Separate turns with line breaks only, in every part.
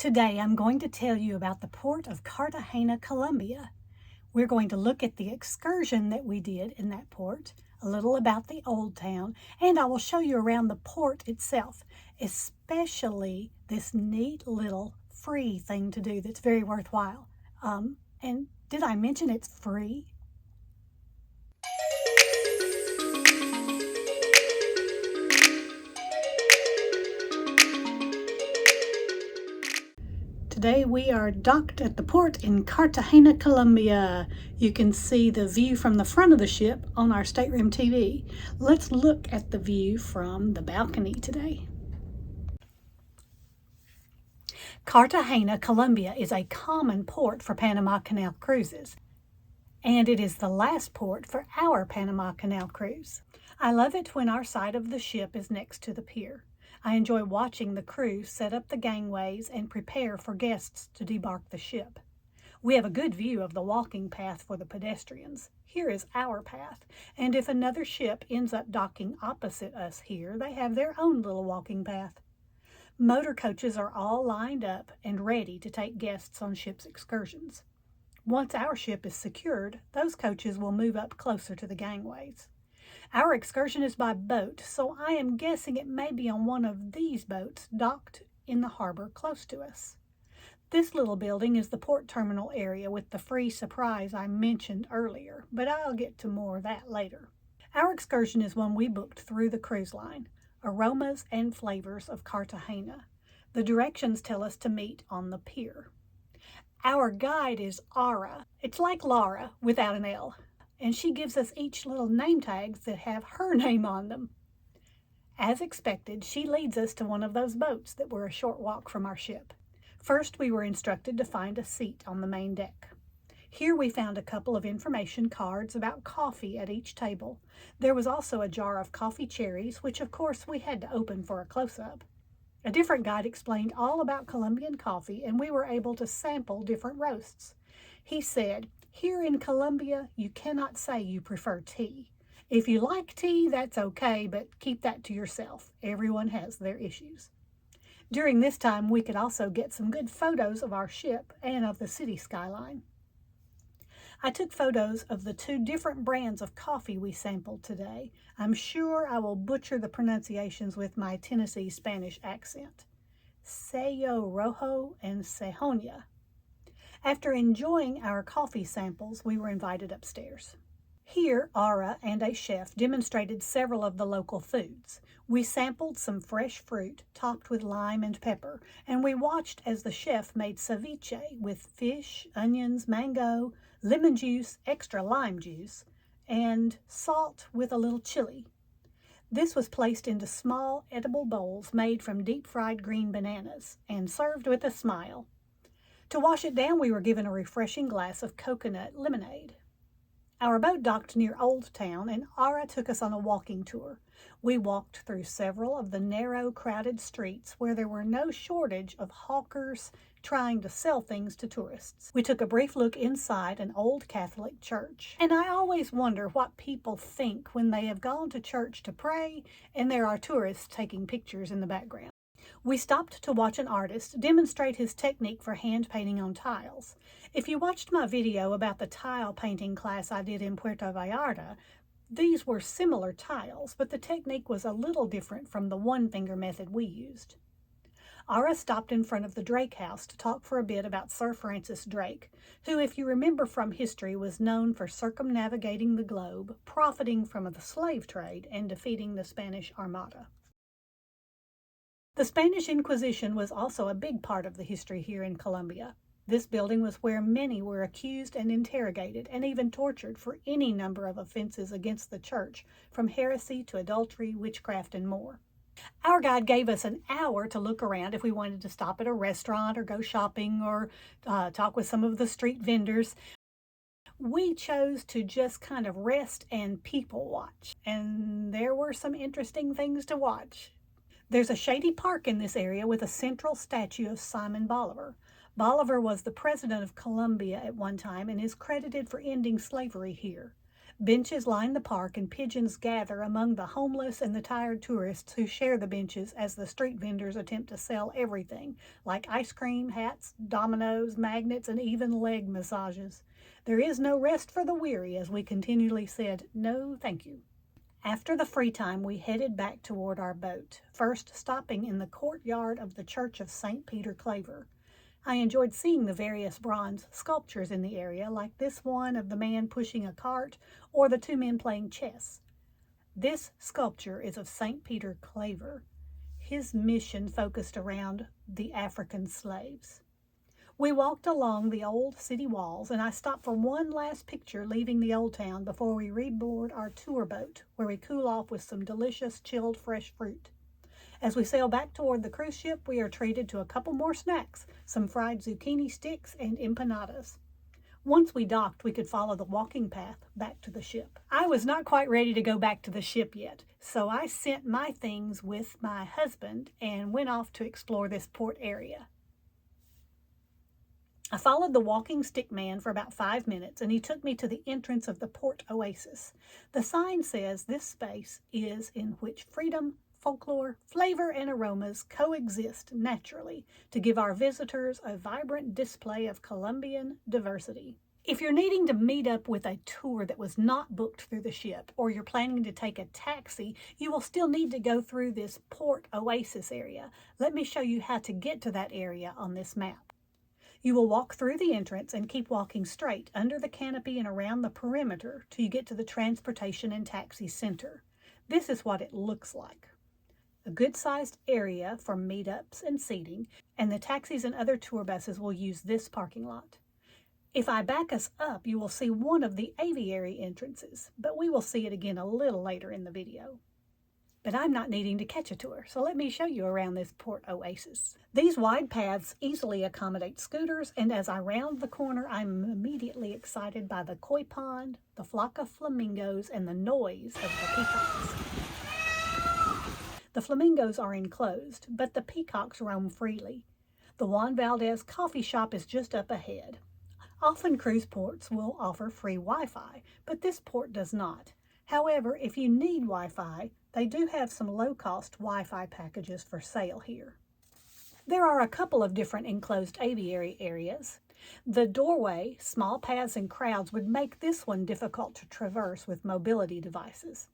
Today I'm going to tell you about the port of Cartagena, Colombia. We're going to look at the excursion that we did in that port, a little about the old town, and I will show you around the port itself, especially this neat little free thing to do that's very worthwhile. And did I mention it's free? Today we are docked at the port in Cartagena, Colombia. You can see the view from the front of the ship on our stateroom TV. Let's look at the view from the balcony today. Cartagena, Colombia is a common port for Panama Canal cruises, and it is the last port for our Panama Canal cruise. I love it when our side of the ship is next to the pier. I enjoy watching the crew set up the gangways and prepare for guests to debark the ship. We have a good view of the walking path for the pedestrians. Here is our path, and if another ship ends up docking opposite us here, they have their own little walking path. Motor coaches are all lined up and ready to take guests on ship's excursions. Once our ship is secured, those coaches will move up closer to the gangways. Our excursion is by boat, so I am guessing it may be on one of these boats docked in the harbor close to us. This little building is the port terminal area with the free surprise I mentioned earlier, but I'll get to more of that later. Our excursion is one we booked through the cruise line, Aromas and Flavors of Cartagena. The directions tell us to meet on the pier. Our guide is Ara. It's like Laura without an L. And she gives us each little name tags that have her name on them. As expected, she leads us to one of those boats that were a short walk from our ship. First, we were instructed to find a seat on the main deck. Here we found a couple of information cards about coffee at each table. There was also a jar of coffee cherries, which of course we had to open for a close-up. A different guide explained all about Colombian coffee, and we were able to sample different roasts. He said, "Here in Colombia, you cannot say you prefer tea. If you like tea, that's okay, but keep that to yourself. Everyone has their issues." During this time, we could also get some good photos of our ship and of the city skyline. I took photos of the two different brands of coffee we sampled today. I'm sure I will butcher the pronunciations with my Tennessee Spanish accent. Sello Rojo and Sejonia. After enjoying our coffee samples, we were invited upstairs. Here, Ara and a chef demonstrated several of the local foods. We sampled some fresh fruit topped with lime and pepper, and we watched as the chef made ceviche with fish, onions, mango, lemon juice, extra lime juice, and salt with a little chili. This was placed into small edible bowls made from deep-fried green bananas and served with a smile. To wash it down, we were given a refreshing glass of coconut lemonade. Our boat docked near Old Town, and Ara took us on a walking tour. We walked through several of the narrow, crowded streets where there were no shortage of hawkers trying to sell things to tourists. We took a brief look inside an old Catholic church, and I always wonder what people think when they have gone to church to pray and there are tourists taking pictures in the background. We stopped to watch an artist demonstrate his technique for hand painting on tiles. If you watched my video about the tile painting class I did in Puerto Vallarta, these were similar tiles, but the technique was a little different from the one-finger method we used. Ara stopped in front of the Drake House to talk for a bit about Sir Francis Drake, who, if you remember from history, was known for circumnavigating the globe, profiting from the slave trade, and defeating the Spanish Armada. The Spanish Inquisition was also a big part of the history here in Colombia. This building was where many were accused and interrogated and even tortured for any number of offenses against the church, from heresy to adultery, witchcraft, and more. Our guide gave us an hour to look around if we wanted to stop at a restaurant or go shopping or talk with some of the street vendors. We chose to just kind of rest and people watch, and there were some interesting things to watch. There's a shady park in this area with a central statue of Simon Bolivar. Bolivar was the president of Colombia at one time and is credited for ending slavery here. Benches line the park and pigeons gather among the homeless and the tired tourists who share the benches as the street vendors attempt to sell everything, like ice cream, hats, dominoes, magnets, and even leg massages. There is no rest for the weary, as we continually said, "No, thank you." After the free time, we headed back toward our boat, first stopping in the courtyard of the Church of St. Peter Claver. I enjoyed seeing the various bronze sculptures in the area, like this one of the man pushing a cart or the two men playing chess. This sculpture is of St. Peter Claver. His mission focused around the African slaves. We walked along the old city walls, and I stopped for one last picture leaving the old town before we reboard our tour boat, where we cool off with some delicious chilled fresh fruit. As we sail back toward the cruise ship, we are treated to a couple more snacks, some fried zucchini sticks and empanadas. Once we docked, we could follow the walking path back to the ship. I was not quite ready to go back to the ship yet, so I sent my things with my husband and went off to explore this port area. I followed the walking stick man for about 5 minutes, and he took me to the entrance of the port oasis. The sign says this space is in which freedom, folklore, flavor, and aromas coexist naturally to give our visitors a vibrant display of Colombian diversity. If you're needing to meet up with a tour that was not booked through the ship, or you're planning to take a taxi, you will still need to go through this port oasis area. Let me show you how to get to that area on this map. You will walk through the entrance and keep walking straight under the canopy and around the perimeter till you get to the Transportation and Taxi Center. This is what it looks like. A good-sized area for meetups and seating, and the taxis and other tour buses will use this parking lot. If I back us up, you will see one of the aviary entrances, but we will see it again a little later in the video. But I'm not needing to catch a tour, so let me show you around this port oasis. These wide paths easily accommodate scooters, and as I round the corner, I'm immediately excited by the koi pond, the flock of flamingos, and the noise of the peacocks. The flamingos are enclosed, but the peacocks roam freely. The Juan Valdez coffee shop is just up ahead. Often cruise ports will offer free Wi-Fi, but this port does not. However, if you need Wi-Fi, they do have some low-cost Wi-Fi packages for sale here. There are a couple of different enclosed aviary areas. The doorway, small paths, and crowds would make this one difficult to traverse with mobility devices.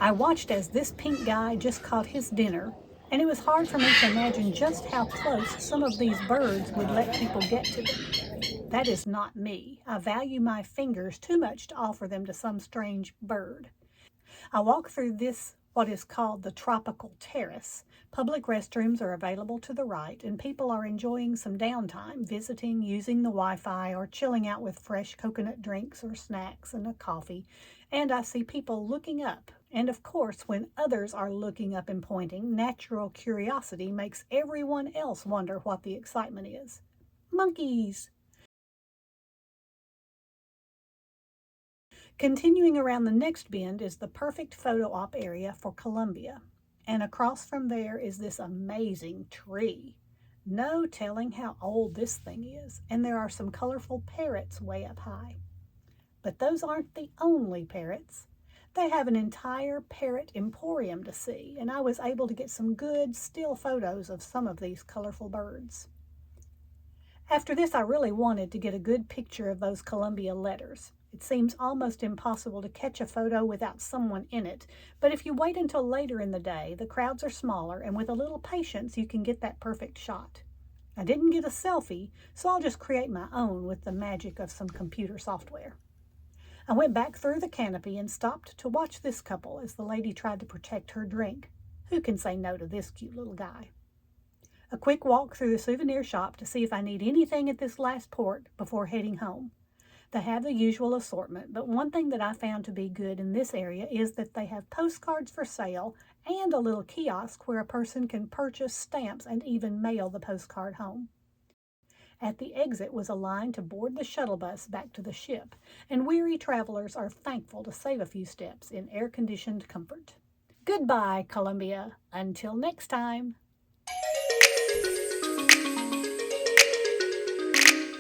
I watched as this pink guy just caught his dinner, and it was hard for me to imagine just how close some of these birds would let people get to them. That is not me. I value my fingers too much to offer them to some strange bird. I walk through this, what is called the Tropical Terrace. Public restrooms are available to the right, and people are enjoying some downtime, visiting, using the Wi-Fi, or chilling out with fresh coconut drinks or snacks and a coffee. And I see people looking up. And of course, when others are looking up and pointing, natural curiosity makes everyone else wonder what the excitement is. Monkeys! Continuing around the next bend is the perfect photo op area for Colombia. And across from there is this amazing tree. No telling how old this thing is. And there are some colorful parrots way up high. But those aren't the only parrots. They have an entire parrot emporium to see, and I was able to get some good still photos of some of these colorful birds. After this, I really wanted to get a good picture of those Columbia letters. It seems almost impossible to catch a photo without someone in it, but if you wait until later in the day, the crowds are smaller, and with a little patience, you can get that perfect shot. I didn't get a selfie, so I'll just create my own with the magic of some computer software. I went back through the canopy and stopped to watch this couple as the lady tried to protect her drink. Who can say no to this cute little guy? A quick walk through the souvenir shop to see if I need anything at this last port before heading home. They have the usual assortment, but one thing that I found to be good in this area is that they have postcards for sale and a little kiosk where a person can purchase stamps and even mail the postcard home. At the exit was a line to board the shuttle bus back to the ship, and weary travelers are thankful to save a few steps in air-conditioned comfort. Goodbye, Colombia. Until next time.